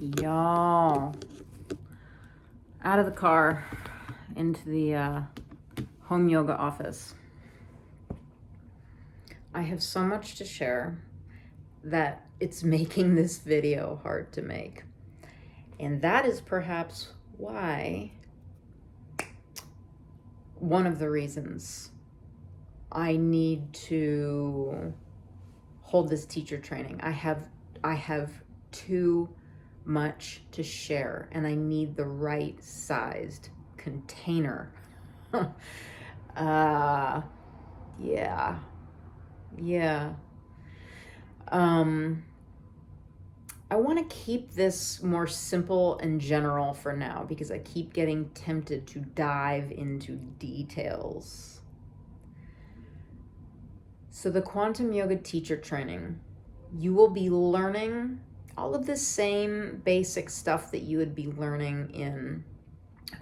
Y'all, out of the car into the home yoga office. I have so much to share that it's making this video hard to make. And that is perhaps why, one of the reasons I need to hold this teacher training. I have too much to share, and I need the right sized container. Yeah. I want to keep this more simple and general for now because I keep getting tempted to dive into details. So the Quantum Yoga teacher training, you will be learning all of the same basic stuff that you would be learning in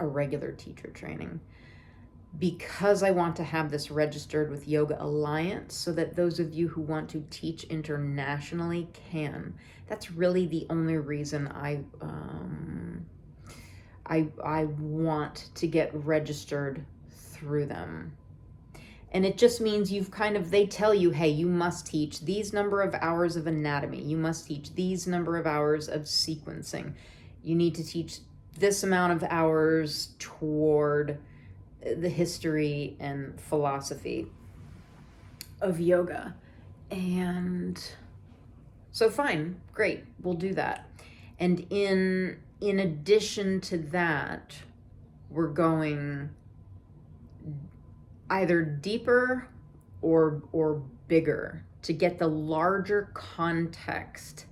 a regular teacher training. Because I want to have this registered with Yoga Alliance so that those of you who want to teach internationally can. That's really the only reason I want to get registered through them. And it just means they tell you, hey, you must teach these number of hours of anatomy. You must teach these number of hours of sequencing. You need to teach this amount of hours toward the history and philosophy of yoga. And so fine, great, we'll do that. And in addition to that, we're going either deeper or bigger to get the larger context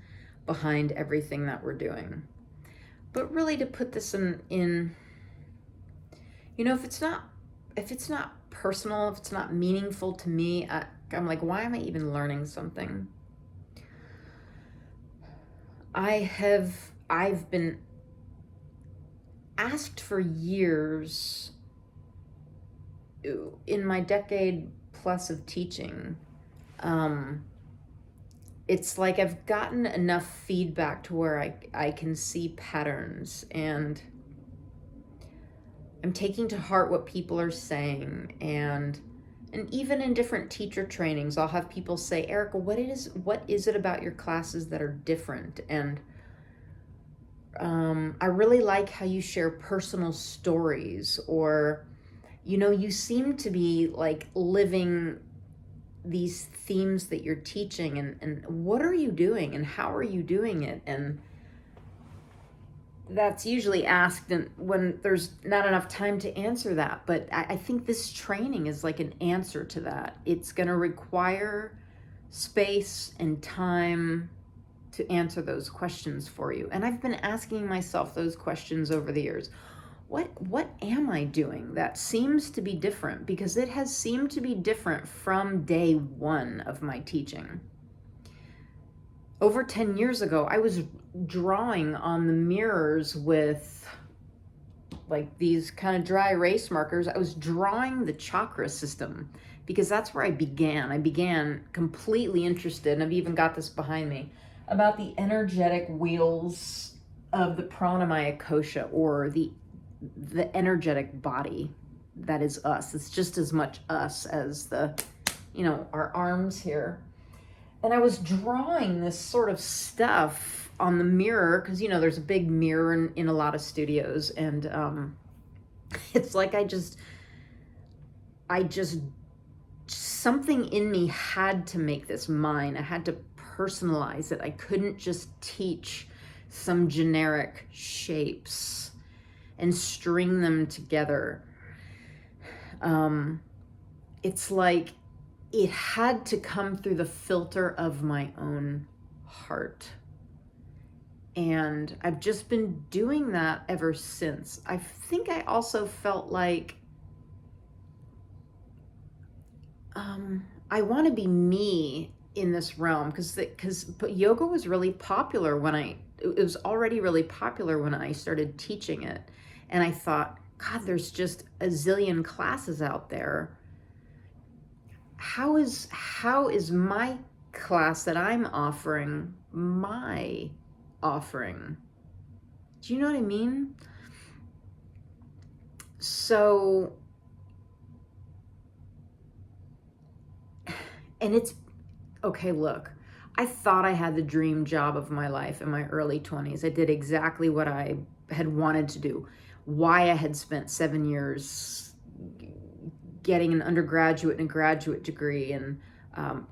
behind everything that we're doing. But really to put this in if it's not personal, if it's not meaningful to me, I'm like, why am I even learning something? I've been asked for years in my decade plus of teaching. It's like I've gotten enough feedback to where I can see patterns, and I'm taking to heart what people are saying, and even in different teacher trainings, I'll have people say, Erica, what is it about your classes that are different? And I really like how you share personal stories, or, you seem to be like living these themes that you're teaching, and what are you doing and how are you doing it? And that's usually asked when there's not enough time to answer that. But I think this training is like an answer to that. It's going to require space and time to answer those questions for you. And I've been asking myself those questions over the years. What am I doing that seems to be different? Because it has seemed to be different from day one of my teaching. Over 10 years ago, I was drawing on the mirrors with like these kind of dry erase markers. I was drawing the chakra system because that's where I began. I began completely interested, and I've even got this behind me, about the energetic wheels of the pranamaya kosha, or the energetic body that is us. It's just as much us as our arms here. And I was drawing this sort of stuff on the mirror because, there's a big mirror in a lot of studios. And it's like I just, something in me had to make this mine. I had to personalize it. I couldn't just teach some generic shapes and string them together. It's like it had to come through the filter of my own heart. And I've just been doing that ever since. I think I also felt like I want to be me in this realm, because yoga was really popular it was already really popular when I started teaching it. And I thought, God, there's just a zillion classes out there. How is my class that I'm offering my offering? Do you know what I mean? So, and it's okay, look, I thought I had the dream job of my life in my early 20s. I did exactly what I had wanted to do. Why I had spent 7 years getting an undergraduate and a graduate degree in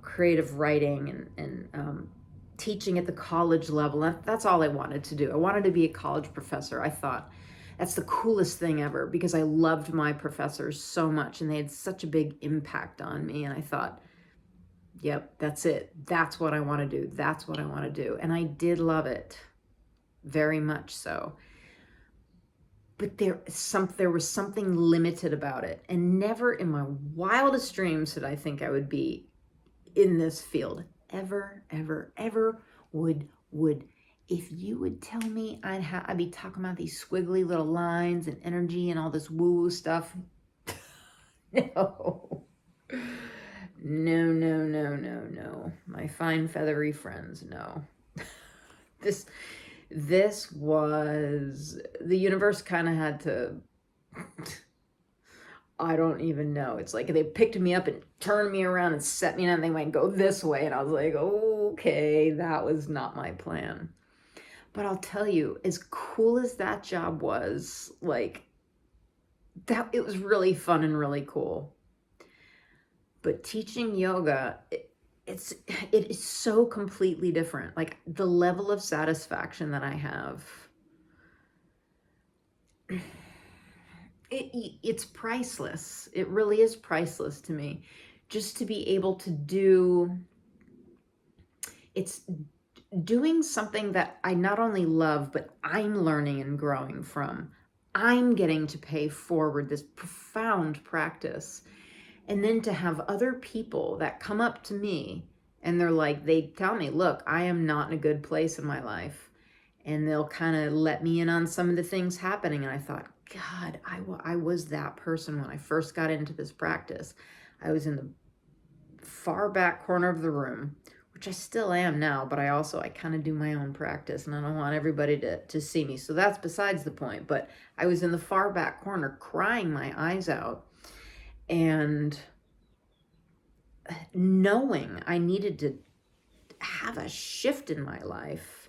creative writing and teaching at the college level. That's all I wanted to do. I wanted to be a college professor. I thought that's the coolest thing ever because I loved my professors so much and they had such a big impact on me. And I thought, yep, that's it. That's what I want to do. That's what I want to do. And I did love it, very much so. But there was something limited about it. And never in my wildest dreams did I think I would be in this field. Ever, ever, ever would. If you would tell me I'd be talking about these squiggly little lines and energy and all this woo-woo stuff. No. No. My fine feathery friends, no. This was, the universe kind of had to, I don't even know. It's like they picked me up and turned me around and set me down and they went, go this way. And I was like, okay, that was not my plan. But I'll tell you, as cool as that job was, like, that, it was really fun and really cool. But teaching yoga, it is so completely different. Like the level of satisfaction that I have, it's priceless. It really is priceless to me. Just to be able to do, it's doing something that I not only love, but I'm learning and growing from. I'm getting to pay forward this profound practice. And then to have other people that come up to me and they're like, they tell me, look, I am not in a good place in my life. And they'll kind of let me in on some of the things happening. And I thought, God, I was that person when I first got into this practice. I was in the far back corner of the room, which I still am now, but I kind of do my own practice and I don't want everybody to see me. So that's besides the point. But I was in the far back corner crying my eyes out and knowing I needed to have a shift in my life.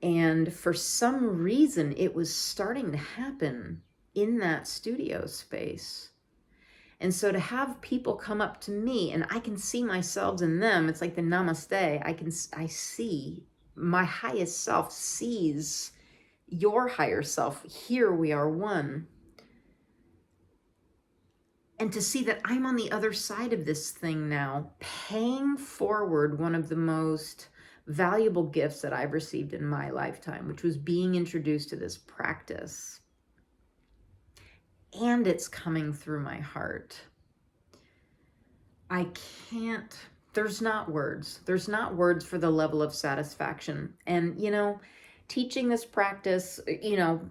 And for some reason, it was starting to happen in that studio space. And so to have people come up to me and I can see myself in them, it's like the namaste. I see my highest self sees your higher self. Here we are one. And to see that I'm on the other side of this thing now, paying forward one of the most valuable gifts that I've received in my lifetime, which was being introduced to this practice. And it's coming through my heart. There's not words. There's not words for the level of satisfaction. And, teaching this practice,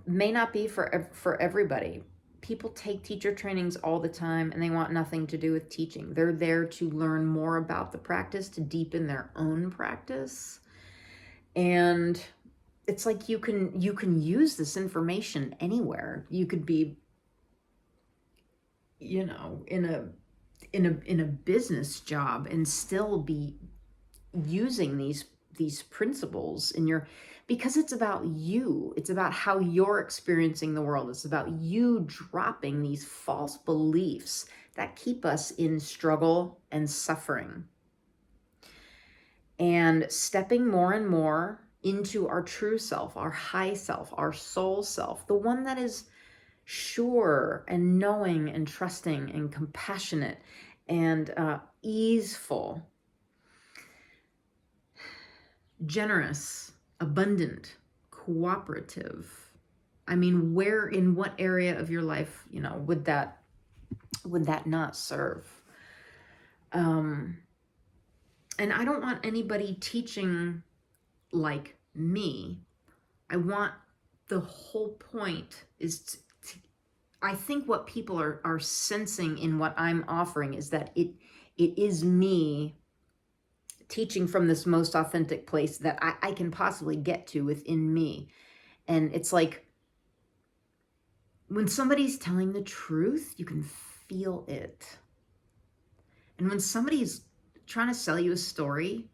may not be for everybody. People take teacher trainings all the time and they want nothing to do with teaching. They're there to learn more about the practice, to deepen their own practice. And it's like you can use this information anywhere. You could be, in a business job and still be using these principles because it's about you. It's about how you're experiencing the world. It's about you dropping these false beliefs that keep us in struggle and suffering. And stepping more and more into our true self, our high self, our soul self, the one that is sure and knowing and trusting and compassionate and easeful, generous, abundant, cooperative. I mean, in what area of your life, would that not serve? And I don't want anybody teaching like me. I want, the whole point is I think what people are sensing in what I'm offering is that it is me teaching from this most authentic place that I can possibly get to within me. And it's like when somebody's telling the truth, you can feel it. And when somebody's trying to sell you a story,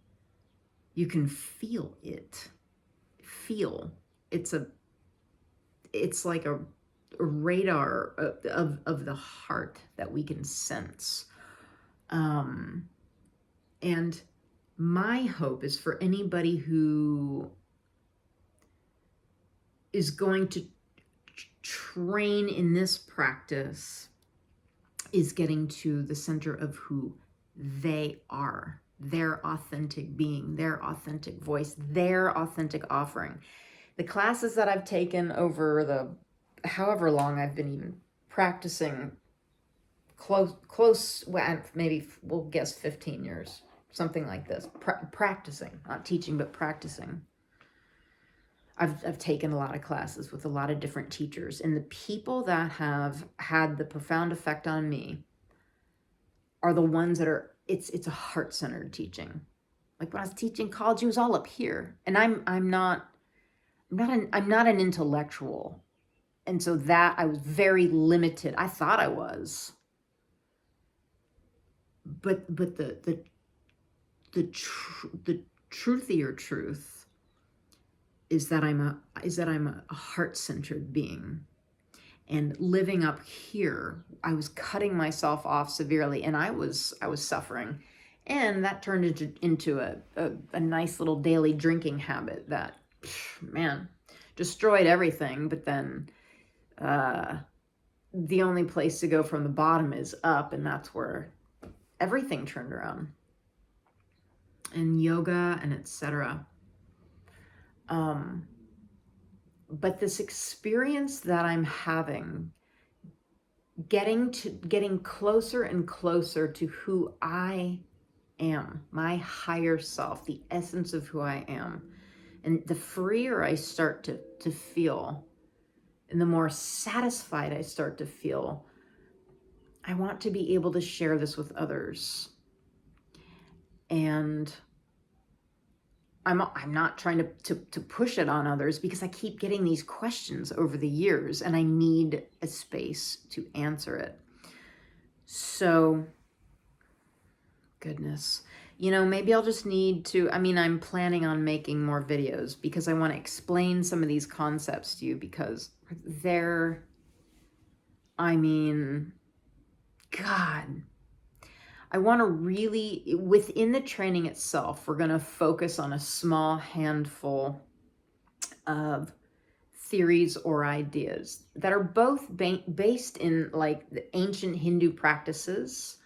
you can feel it. Feel. It's like a radar of the heart that we can sense. And my hope is for anybody who is going to train in this practice is getting to the center of who they are, their authentic being, their authentic voice, their authentic offering. The classes that I've taken over the however long I've been even practicing, close, well, maybe we'll guess 15 years, something like this, practicing, not teaching, but practicing. I've taken a lot of classes with a lot of different teachers, and the people that have had the profound effect on me are the ones that are, it's a heart-centered teaching. Like when I was teaching college, it was all up here, and I'm not an intellectual, and so that I was very limited. I thought I was, but the truthier truth is that I'm a heart-centered being. And living up here, I was cutting myself off severely, and I was suffering. And that turned into a nice little daily drinking habit that, man, destroyed everything. But then the only place to go from the bottom is up, and that's where everything turned around. And yoga and etc. But this experience that I'm having, getting closer and closer to who I am, my higher self, the essence of who I am, and the freer I start to feel, and the more satisfied I start to feel, I want to be able to share this with others. And I'm not trying to push it on others, because I keep getting these questions over the years and I need a space to answer it. So, goodness, maybe I'll just need to, I'm planning on making more videos because I want to explain some of these concepts to you, because God, I want to really, within the training itself, we're going to focus on a small handful of theories or ideas that are both based in like the ancient Hindu practices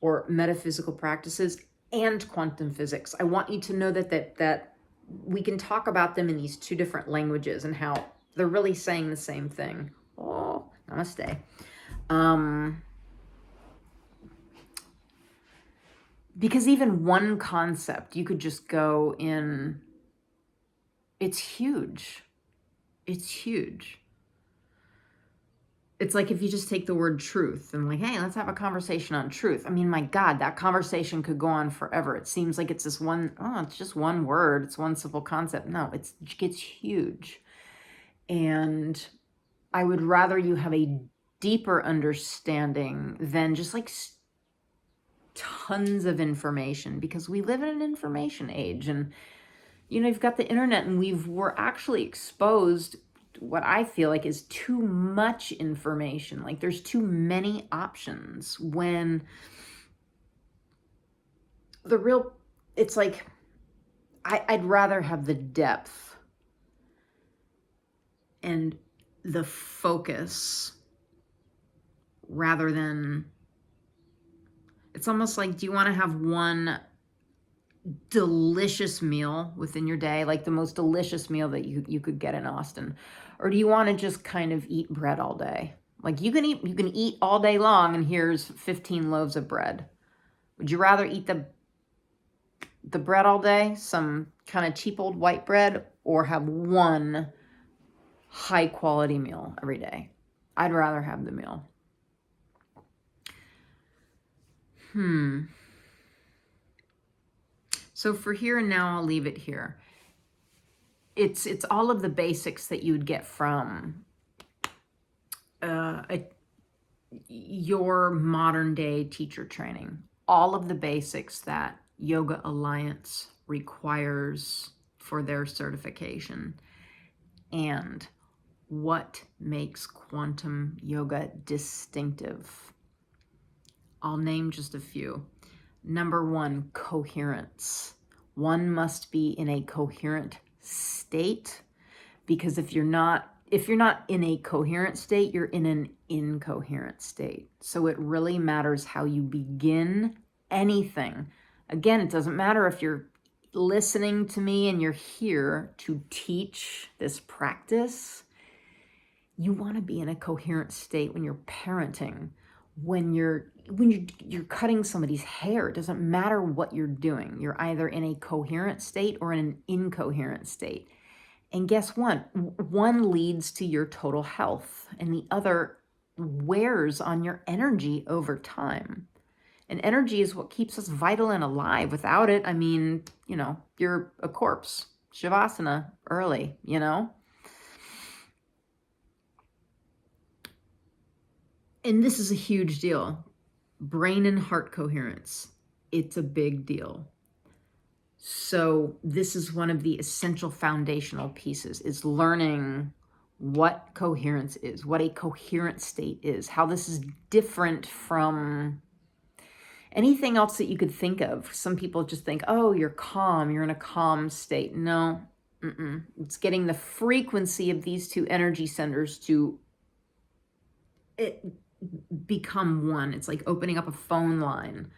or metaphysical practices and quantum physics. I want you to know that we can talk about them in these two different languages and how they're really saying the same thing. Oh, namaste. Because even one concept, you could just go in, it's huge. It's huge. It's like if you just take the word truth and like, hey, let's have a conversation on truth. My God, that conversation could go on forever. It seems like it's it's just one word. It's one simple concept. No, it gets huge. And I would rather you have a deeper understanding than just like tons of information, because we live in an information age, and you've got the internet, and we're actually exposed to what I feel like is too much information. Like there's too many options, when it's like I'd rather have the depth and the focus rather than, it's almost like, do you want to have one delicious meal within your day, like the most delicious meal that you could get in Austin, or do you want to just kind of eat bread all day? Like you can eat all day long, and here's 15 loaves of bread. Would you rather eat the bread all day, some kind of cheap old white bread, or have one high quality meal every day? I'd rather have the meal. So for here and now, I'll leave it here. it's all of the basics that you'd get from your modern day teacher training. All of the basics that Yoga Alliance requires for their certification, and what makes quantum yoga distinctive. I'll name just a few. Number one, coherence. One must be in a coherent state, because if you're not in a coherent state, you're in an incoherent state. So it really matters how you begin anything. Again, it doesn't matter if you're listening to me and you're here to teach this practice. You want to be in a coherent state when you're parenting, when you're cutting somebody's hair. It doesn't matter what you're doing. You're either in a coherent state or in an incoherent state. And guess what? One leads to your total health, and the other wears on your energy over time. And energy is what keeps us vital and alive. Without it, I mean, you're a corpse. Shavasana early, And this is a huge deal. Brain and heart coherence. It's a big deal. So this is one of the essential foundational pieces, is learning what coherence is, what a coherent state is, how this is different from anything else that you could think of. Some people just think, oh, you're calm, you're in a calm state. No, it's getting the frequency of these two energy centers to become one. It's like opening up a phone line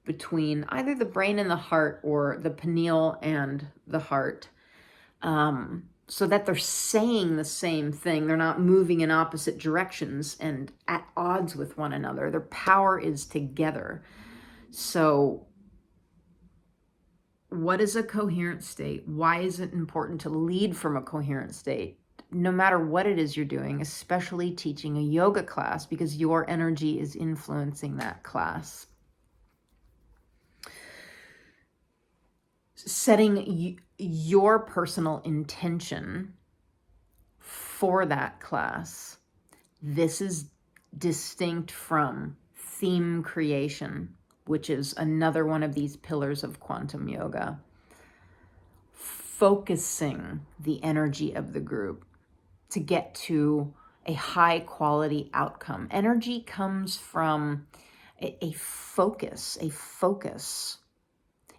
between either the brain and the heart, or the pineal and the heart, so that they're saying the same thing. They're not moving in opposite directions and at odds with one another. Their power is together. So what is a coherent state? Why is it important to lead from a coherent state? No matter what it is you're doing, especially teaching a yoga class, because your energy is influencing that class. Setting your personal intention for that class. This is distinct from theme creation, which is another one of these pillars of quantum yoga. Focusing the energy of the group to get to a high quality outcome. Energy comes from a focus.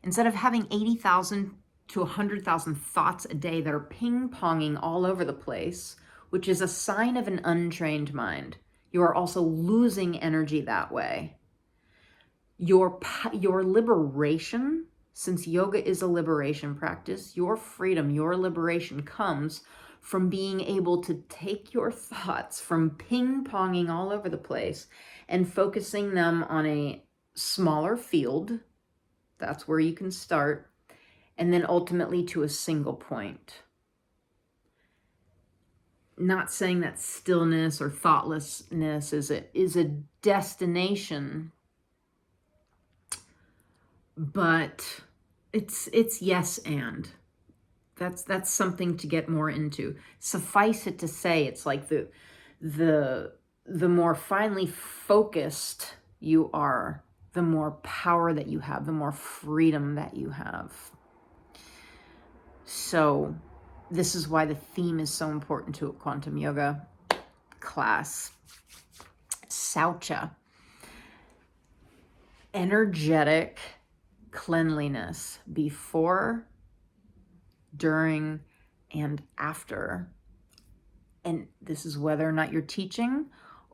Instead of having 80,000 to 100,000 thoughts a day that are ping-ponging all over the place, which is a sign of an untrained mind, you are also losing energy that way. Your liberation, since yoga is a liberation practice, your freedom, your liberation comes from being able to take your thoughts from ping-ponging all over the place and focusing them on a smaller field. That's where you can start. And then ultimately to a single point. Not saying that stillness or thoughtlessness is a destination, but it's yes and. That's something to get more into. Suffice it to say, it's like the more finely focused you are, the more power that you have, the more freedom that you have. So this is why the theme is so important to a quantum yoga class. Saucha. Energetic cleanliness before, during, and after. And this is whether or not you're teaching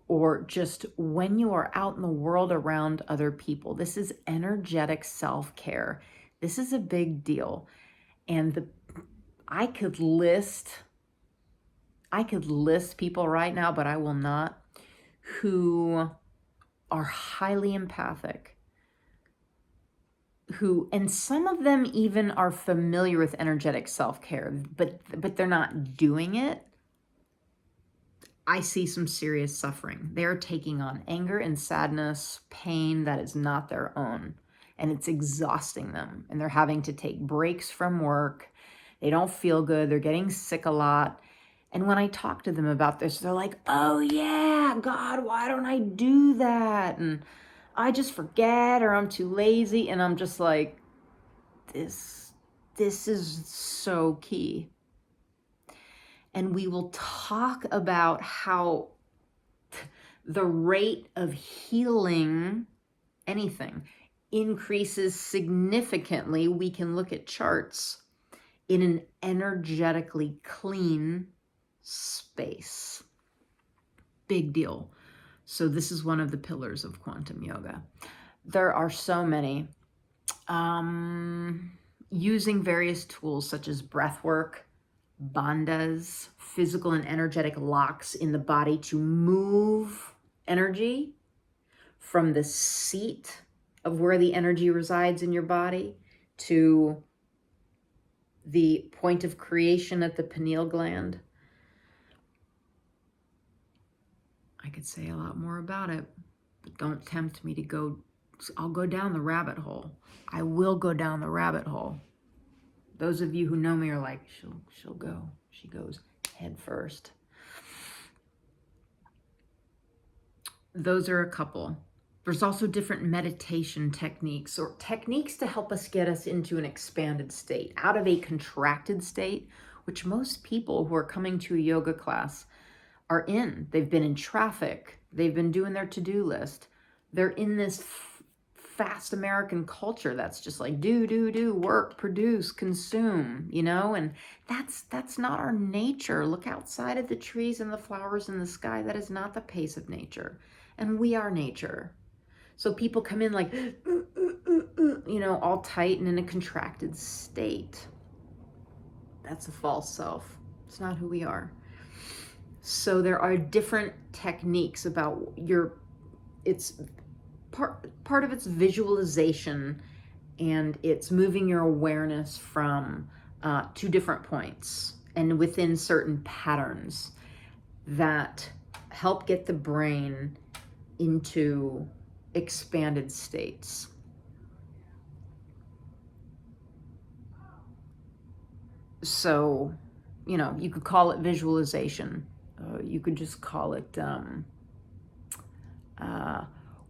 or just when you are out in the world around other people. This is energetic self-care. This is a big deal. And I could list people right now, but I will not, who are highly empathic, and some of them even are familiar with energetic self-care, but they're not doing it. I see some serious suffering. They're taking on anger and sadness, pain that is not their own, and it's exhausting them. And they're having to take breaks from work They don't feel good. They're getting sick a lot. And when I talk to them about this, they're like, oh yeah, God, why don't I do that? And I just forget, or I'm too lazy. And I'm just like, this is so key. And we will talk about how the rate of healing anything increases significantly. We can look at charts in an energetically clean space. Big deal. So this is one of the pillars of quantum yoga. There are so many. Using various tools such as breath work, bandhas, physical and energetic locks in the body to move energy from the seat of where the energy resides in your body to the point of creation at the pineal gland. I could say a lot more about it, but don't tempt me to go. I'll go down the rabbit hole. I will go down the rabbit hole. Those of you who know me are like, she'll go. She goes head first. Those are a couple. There's also different meditation techniques, or techniques to help us get us into an expanded state, out of a contracted state, which most people who are coming to a yoga class are in. They've been in traffic. They've been doing their to-do list. They're in this fast American culture that's just like do, work, produce, consume, and that's not our nature. Look outside at the trees and the flowers in the sky. That is not the pace of nature. And we are nature. So people come in like, all tight and in a contracted state. That's a false self. It's not who we are. So there are different techniques about it's part of its visualization, and it's moving your awareness from two different points and within certain patterns that help get the brain into expanded states. So, you could call it visualization. You could just call it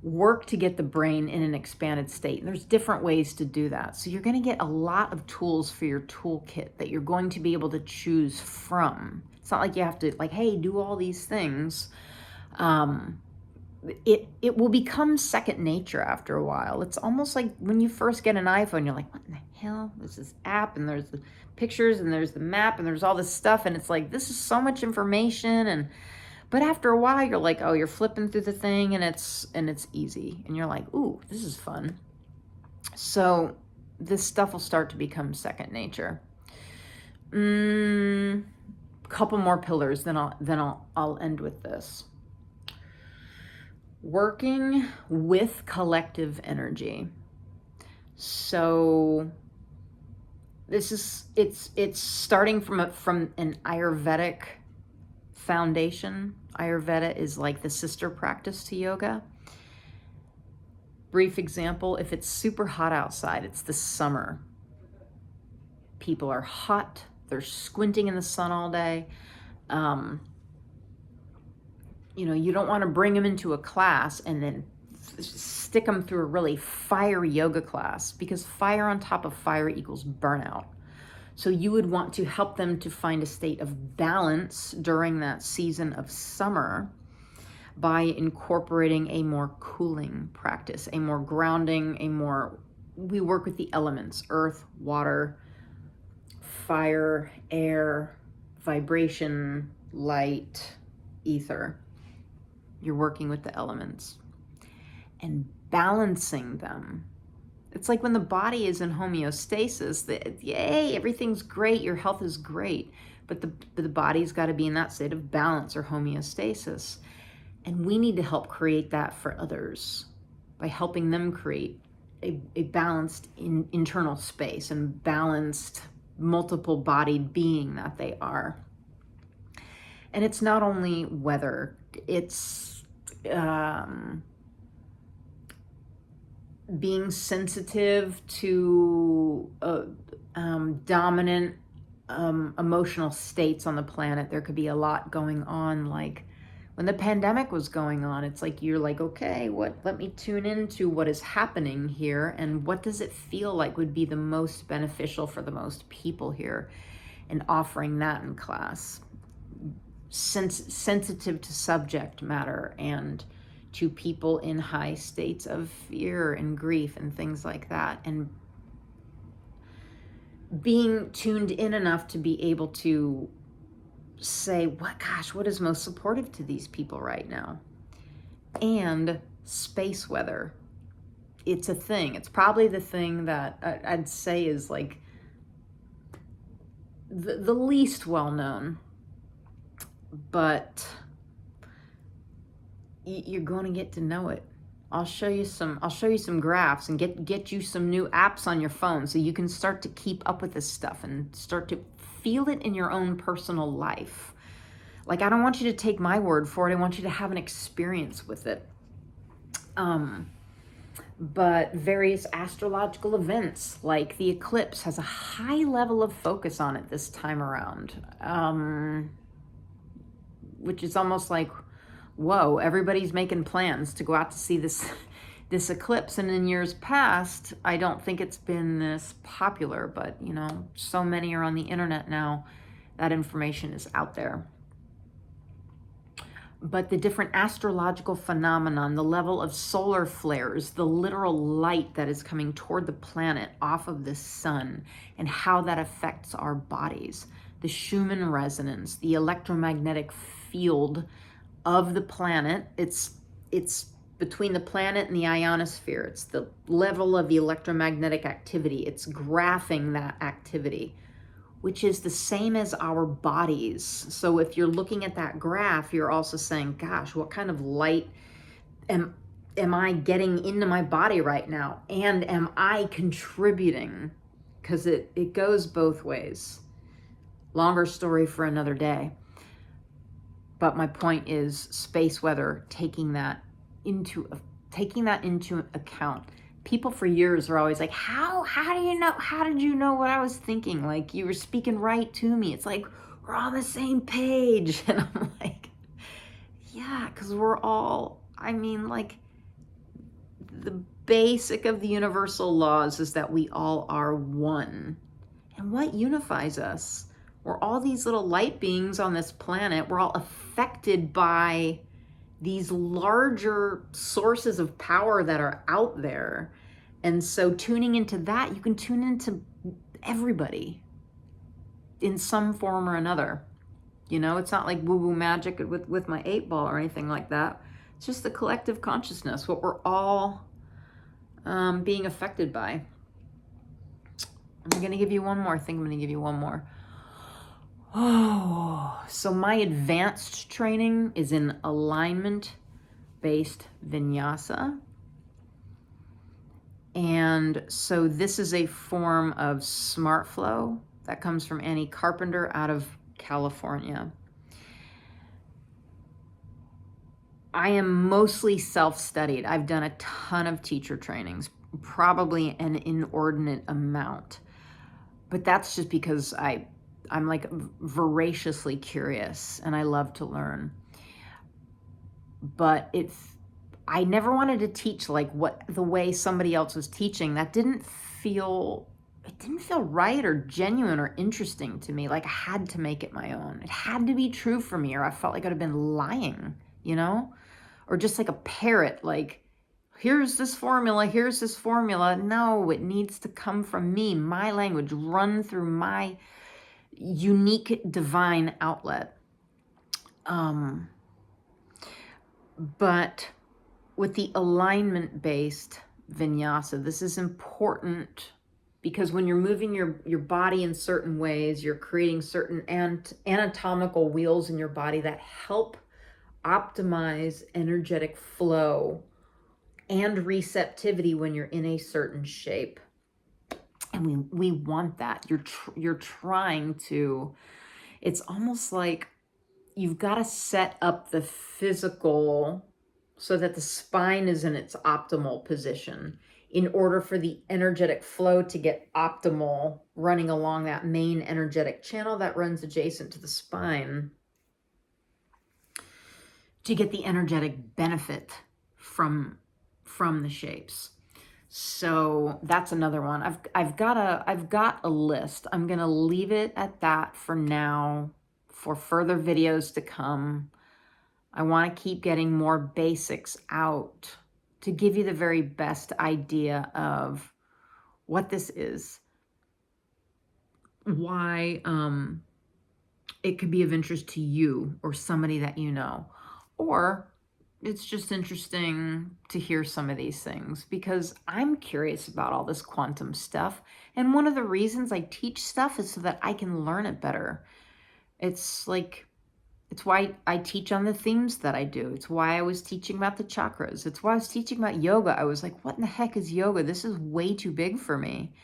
work to get the brain in an expanded state. And there's different ways to do that. So you're going to get a lot of tools for your toolkit that you're going to be able to choose from. It's not like you have to hey, do all these things. It will become second nature after a while. It's almost like when you first get an iPhone, you're like, what in the hell? There's this app, and there's the pictures, and there's the map, and there's all this stuff, and it's like, this is so much information. But after a while, you're like, oh, you're flipping through the thing, and it's easy, and you're like, ooh, this is fun. So this stuff will start to become second nature. Couple more pillars, then I'll end with this. Working with collective energy. So it's starting from an Ayurvedic foundation. Ayurveda is like the sister practice to yoga. Brief example, if it's super hot outside, it's the summer. People are hot, they're squinting in the sun all day. You don't want to bring them into a class and then stick them through a really fiery yoga class, because fire on top of fire equals burnout. So you would want to help them to find a state of balance during that season of summer by incorporating a more cooling practice, a more grounding, we work with the elements: earth, water, fire, air, vibration, light, ether. You're working with the elements and balancing them. It's like when the body is in homeostasis, yay, everything's great, your health is great, but the body's got to be in that state of balance or homeostasis. And we need to help create that for others by helping them create a balanced internal space and balanced multiple-bodied being that they are. And it's not only weather, it's being sensitive to dominant emotional states on the planet. There could be a lot going on. Like when the pandemic was going on, it's like you're like, okay, let me tune into what is happening here and what does it feel like would be the most beneficial for the most people here, and offering that in class. Sensitive to subject matter and to people in high states of fear and grief and things like that, and being tuned in enough to be able to say, what is most supportive to these people right now? And space weather. It's a thing. It's probably the thing that I'd say is like the least well known, but you're going to get to know it. I'll show you some graphs and get you some new apps on your phone so you can start to keep up with this stuff and start to feel it in your own personal life. Like, I don't want you to take my word for it. I want you to have an experience with it. But various astrological events like the eclipse has a high level of focus on it this time around, which is almost like, whoa, everybody's making plans to go out to see this eclipse. And in years past, I don't think it's been this popular, but so many are on the internet now, that information is out there. But the different astrological phenomenon, the level of solar flares, the literal light that is coming toward the planet off of the sun, and how that affects our bodies, the Schumann resonance, the electromagnetic field of the planet. It's between the planet and the ionosphere. It's the level of the electromagnetic activity. It's graphing that activity, which is the same as our bodies. So if you're looking at that graph, you're also saying, gosh, what kind of light am I getting into my body right now? And am I contributing? Because it goes both ways. Longer story for another day. But my point is space weather, taking that into account. People for years are always like, how did you know what I was thinking? Like, you were speaking right to me. It's like, we're on the same page. And I'm like, yeah, because we're all, like, the basic of the universal laws is that we all are one. And what unifies us? We're all these little light beings on this planet. We're all affected by these larger sources of power that are out there. And so tuning into that, you can tune into everybody in some form or another. It's not like woo-woo magic with my 8-ball or anything like that. It's just the collective consciousness, what we're all being affected by. I'm going to give you one more. Oh, so my advanced training is in alignment-based vinyasa. And so this is a form of smart flow that comes from Annie Carpenter out of California. I am mostly self-studied. I've done a ton of teacher trainings, probably an inordinate amount. But that's just because I'm like voraciously curious and I love to learn. But I never wanted to teach like the way somebody else was teaching. That didn't feel right or genuine or interesting to me. Like, I had to make it my own. It had to be true for me, or I felt like I'd have been lying, or just like a parrot, like, here's this formula. No, it needs to come from me, my language, run through my unique divine outlet. But with the alignment-based vinyasa, this is important because when you're moving your body in certain ways, you're creating certain anatomical wheels in your body that help optimize energetic flow and receptivity when you're in a certain shape. And we want that. You're trying to, it's almost like you've got to set up the physical so that the spine is in its optimal position. in order for the energetic flow to get optimal running along that main energetic channel that runs adjacent to the spine, to get the energetic benefit from the shapes. So that's another one. I've got a list. I'm going to leave it at that for now, for further videos to come. I want to keep getting more basics out to give you the very best idea of what this is, why it could be of interest to you or somebody that you know, or it's just interesting to hear some of these things because I'm curious about all this quantum stuff. And one of the reasons I teach stuff is so that I can learn it better. It's why I teach on the themes that I do. It's why I was teaching about the chakras. It's why I was teaching about yoga. I was like, what in the heck is yoga? This is way too big for me.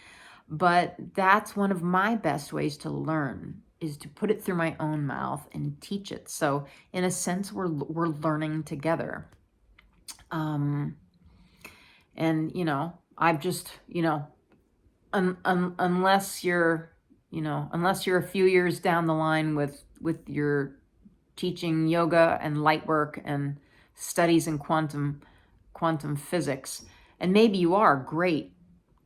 But that's one of my best ways to learn, is to put it through my own mouth and teach it. So in a sense, we're learning together. And, you know, I've just, you know, unless you're a few years down the line with your teaching yoga and light work and studies in quantum physics, and maybe you are, great,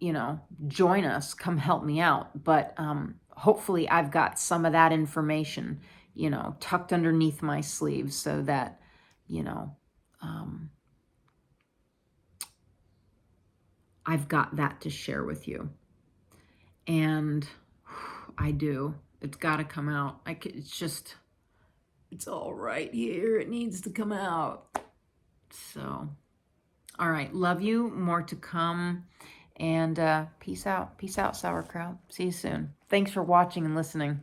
you know, join us, come help me out. But hopefully I've got some of that information, you know, tucked underneath my sleeve so that, you know, I've got that to share with you. And I do. It's got to come out. It's all right here. It needs to come out. So, all right. Love you. More to come. And peace out. Peace out, sauerkraut. See you soon. Thanks for watching and listening.